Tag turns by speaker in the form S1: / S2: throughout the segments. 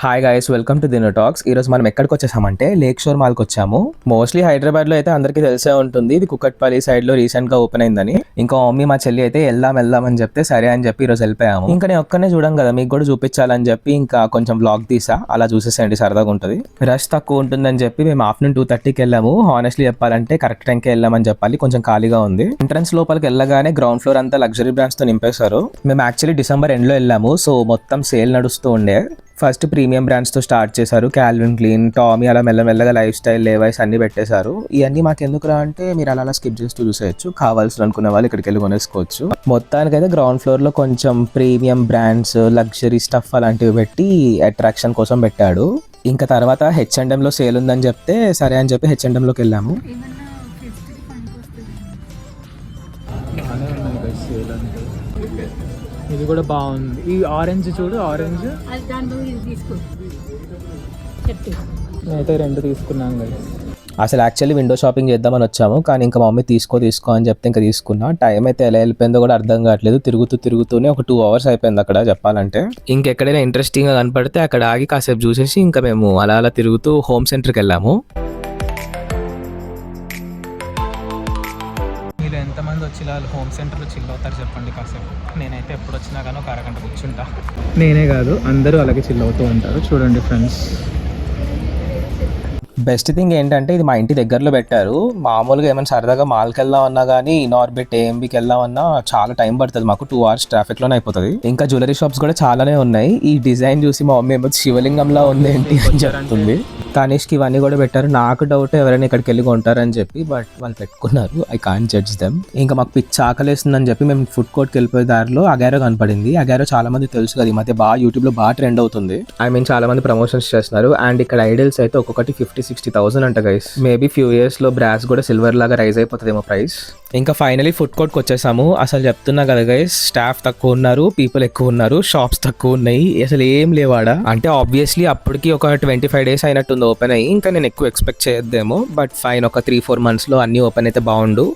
S1: Hi guys, welcome to Dino Talks. ఈరోజు మనం ఎక్కడికి వచ్చేసామంటే లేక్ షోర్ మాల్కి వచ్చాము. మోస్ట్లీ హైదరాబాద్లో అయితే అందరికీ తెలిసే ఉంటుంది, ఇది కుకట్పల్లి సైడ్లో రీసెంట్గా ఓపెన్ అయిందని. ఇంకా మమ్మీ మా చెల్లి అయితే వెళ్దాం అని చెప్తే సరే అని చెప్పి ఈరోజు వెళ్ళిపోయాము. ఇంకా నేను ఒక్కనే చూడం కదా, మీకు కూడా చూపించాలని చెప్పి ఇంకా కొంచెం వ్లాగ్ తీసా, అలా చూసేసేయండి, సరదాగా ఉంటుంది. రష్ తక్కువ ఉంటుందని చెప్పి మేము ఆఫ్టర్నూన్ 2:30కి వెళ్ళాము. హానెస్ట్లీ చెప్పాలంటే కరెక్ట్ టైంకే వెళ్ళామని చెప్పాలి, కొంచెం ఖాళీగా ఉంది. ఎంట్రన్స్ లోపలికి వెళ్ళగానే గ్రౌండ్ ఫ్లోర్ అంతా లగ్జరీ బ్రాండ్స్ తో నింపేశారు. మేము యాక్చువల్లీ డిసెంబర్ ఎండ్లో వెళ్ళాము, సో మొత్తం సేల్ నడుస్తూ ఉండే. ఫస్ట్ ప్రీమియం బ్రాండ్స్తో స్టార్ట్ చేశారు, క్యాల్విన్ క్లీన్, టామీ, అలా మెల్లమెల్లగా లైఫ్ స్టైల్, లేవైస్ అన్ని పెట్టేశారు. ఇవన్నీ మాకు ఎందుకురా అంటే మీరు అలా స్కిప్ చేస్తూ చూసేయచ్చు, కావాల్సి అనుకునే వాళ్ళు ఇక్కడికి వెళ్ళి కొనేసుకోవచ్చు. మొత్తానికైతే గ్రౌండ్ ఫ్లోర్ లో కొంచెం ప్రీమియం బ్రాండ్స్, లగ్జరీ స్టఫ్ అలాంటివి పెట్టి అట్రాక్షన్ కోసం పెట్టాడు. ఇంకా తర్వాత H&M లో సేల్ ఉందని చెప్తే సరే అని చెప్పి H&M లోకి వెళ్ళాము.
S2: ఇది కూడా బాగుంది. ఈ ఆరెంజ్ చూడు, ఆరెంజ్ అయితే 2 తీసుకున్నాను కదా.
S1: అసలు యాక్చువల్లీ విండో షాపింగ్ చేద్దామని వచ్చాము, కానీ ఇంకా మమ్మీ తీసుకో అని చెప్తే ఇంకా తీసుకున్నా. టైం అయితే ఎలా వెళ్ళిపోయిందో కూడా అర్థం కావట్లేదు, తిరుగుతూనే ఒక 2 hours అయిపోయింది అక్కడ చెప్పాలంటే. ఇంకెక్కడైనా ఇంట్రెస్టింగ్గా కనపడితే అక్కడ ఆగి కాసేపు చూసేసి ఇంకా మేము అలా తిరుగుతూ హోమ్ సెంటర్కి వెళ్ళాము.
S2: మీరు ఎంతమంది వచ్చి హోమ్ సెంటర్లో చిల్ అవుతారు చెప్పండి కాసేపు. నేనైతే ఎప్పుడు వచ్చినా కానీ ఒక అరగంట కూర్చుంటా. నేనే కాదు, అందరూ అలాగే చిల్ అవుతూ ఉంటారు. చూడండి ఫ్రెండ్స్,
S1: బెస్ట్ థింగ్ ఏంటంటే ఇది మా ఇంటి దగ్గరలో పెట్టారు. మామూలుగా ఏమైనా సరదాగా మాల్కి వెళ్దామన్నా కానీ ఇనార్బిట్, AMBకి వెళ్దామన్నా చాలా టైం పడుతుంది, మాకు 2 hours ట్రాఫిక్లోనే అయిపోతుంది. ఇంకా జ్యువెలరీ షాప్స్ కూడా చాలానే ఉన్నాయి. ఈ డిజైన్ చూసి మా మమ్మీ ఏమో శివలింగంలా ఉంది ఏంటి అని చెప్తుంది. తనిష్కి ఇవన్నీ కూడా పెట్టారు. నాకు డౌట్ ఎవరైనా ఇక్కడికి వెళ్ళి కొంటారని చెప్పి, బట్ వాళ్ళు పెట్టుకున్నారు. I can't judge them. ఇంకా మాకు పిచ్చి ఆకలేస్తుందని చెప్పి మేము ఫుడ్ కోర్ట్కి వెళ్ళిపోయే దారిలో అగారో కనపడింది. అగారో చాలా మంది తెలుసు కదా, ఈ మధ్య బాగా యూట్యూబ్లో బాగా ట్రెండ్ అవుతుంది. చాలా మంది ప్రమోషన్స్ చేస్తున్నారు. అండ్ ఇక్కడ ఐడల్స్ అయితే ఒక్కొక్కటి 50,000-60,000 అంట గైస్. మేబీ ఫ్యూ ఇయర్స్ లో బ్రాస్ కూడా సిల్వర్ లాగా రైజ్ అయిపోతుందేమో ప్రైస్. ఇంకా ఫైనలీ ఫుడ్ కోర్ట్కి వచ్చేసాము. అసలు చెప్తున్నా కదా గైస్, స్టాఫ్ తక్కువ ఉన్నారు, పీపుల్ ఎక్కువ ఉన్నారు, షాప్స్ తక్కువ ఉన్నాయి, అసలు ఏం లేవాడా. అంటే ఆబ్వియస్లీ అప్పటికి ఒక 25 days అయినట్టుంది ఓపెన్ అయ్యి. ఇంకా నేను ఎక్కువ ఎక్స్పెక్ట్ చేయొద్దేమో, బట్ ఫైన్, ఒక 3-4 months లో అన్ని ఓపెన్ అయితే బాగుండు.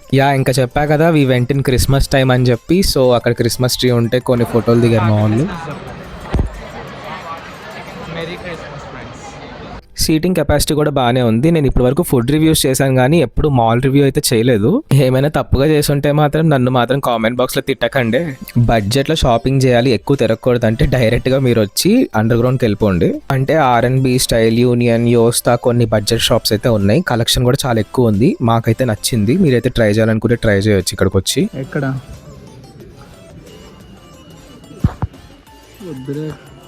S1: ఇంకా చెప్పా కదా, we went in Christmas time అని చెప్పి, సో అక్కడ క్రిస్మస్ ట్రీ ఉంటే కొన్ని ఫోటోలు దిగారు మా వాళ్ళు. సీటింగ్ కెపాసిటీ కూడా బాగానే ఉంది. నేను ఇప్పటి వరకు ఫుడ్ రివ్యూస్ చేశాను కానీ ఎప్పుడు మాల్ రివ్యూ అయితే చేయలేదు. ఏమైనా తప్పుగా చేసుంటే మాత్రం నన్ను మాత్రం కామెంట్ బాక్స్లో తిట్టకండి. బడ్జెట్లో షాపింగ్ చేయాలి, ఎక్కువ తిరగకూడదు అంటే డైరెక్ట్గా మీరు వచ్చి అండర్ గ్రౌండ్కి వెళ్ళిపోండి. అంటే R&B స్టైల్, యూనియన్, యోస్తా కొన్ని బడ్జెట్ షాప్స్ అయితే ఉన్నాయి. కలెక్షన్ కూడా చాలా ఎక్కువ ఉంది, మాకైతే నచ్చింది. మీరైతే ట్రై చేయాలనుకుంటే ట్రై చేయొచ్చు ఇక్కడికి వచ్చి.
S2: ఎక్కడ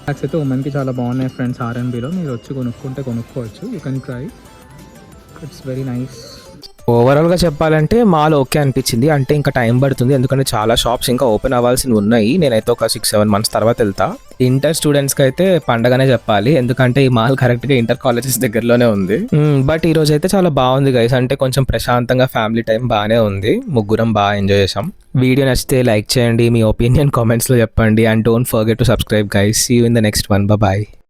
S2: బ్యాగ్స్ అయితే ఉమెన్కి చాలా బాగున్నాయి ఫ్రెండ్స్. R&Bలో మీరు వచ్చి కొనుక్కోవచ్చు. You can try, it's very nice.
S1: ఓవరాల్గా చెప్పాలంటే మాల్ ఓకే అనిపించింది. అంటే ఇంకా టైం పడుతుంది, ఎందుకంటే చాలా షాప్స్ ఇంకా ఓపెన్ అవ్వాల్సినవి ఉన్నాయి. నేనైతే ఒక 6-7 months తర్వాత వెళ్తా. ఇంటర్ స్టూడెంట్స్కి అయితే పండగనే చెప్పాలి, ఎందుకంటే ఈ మాల్ కరెక్ట్గా ఇంటర్ కాలేజెస్ దగ్గరలోనే ఉంది. బట్ ఈ రోజు అయితే చాలా బాగుంది గైస్. అంటే కొంచెం ప్రశాంతంగా ఫ్యామిలీ టైం బాగానే ఉంది, ముగ్గురం బాగా ఎంజాయ్ చేసాం. వీడియో నచ్చితే లైక్ చేయండి, మీ ఒపీనియన్ కామెంట్స్లో చెప్పండి. And don't forget to subscribe guys. See you in the next one. Bye.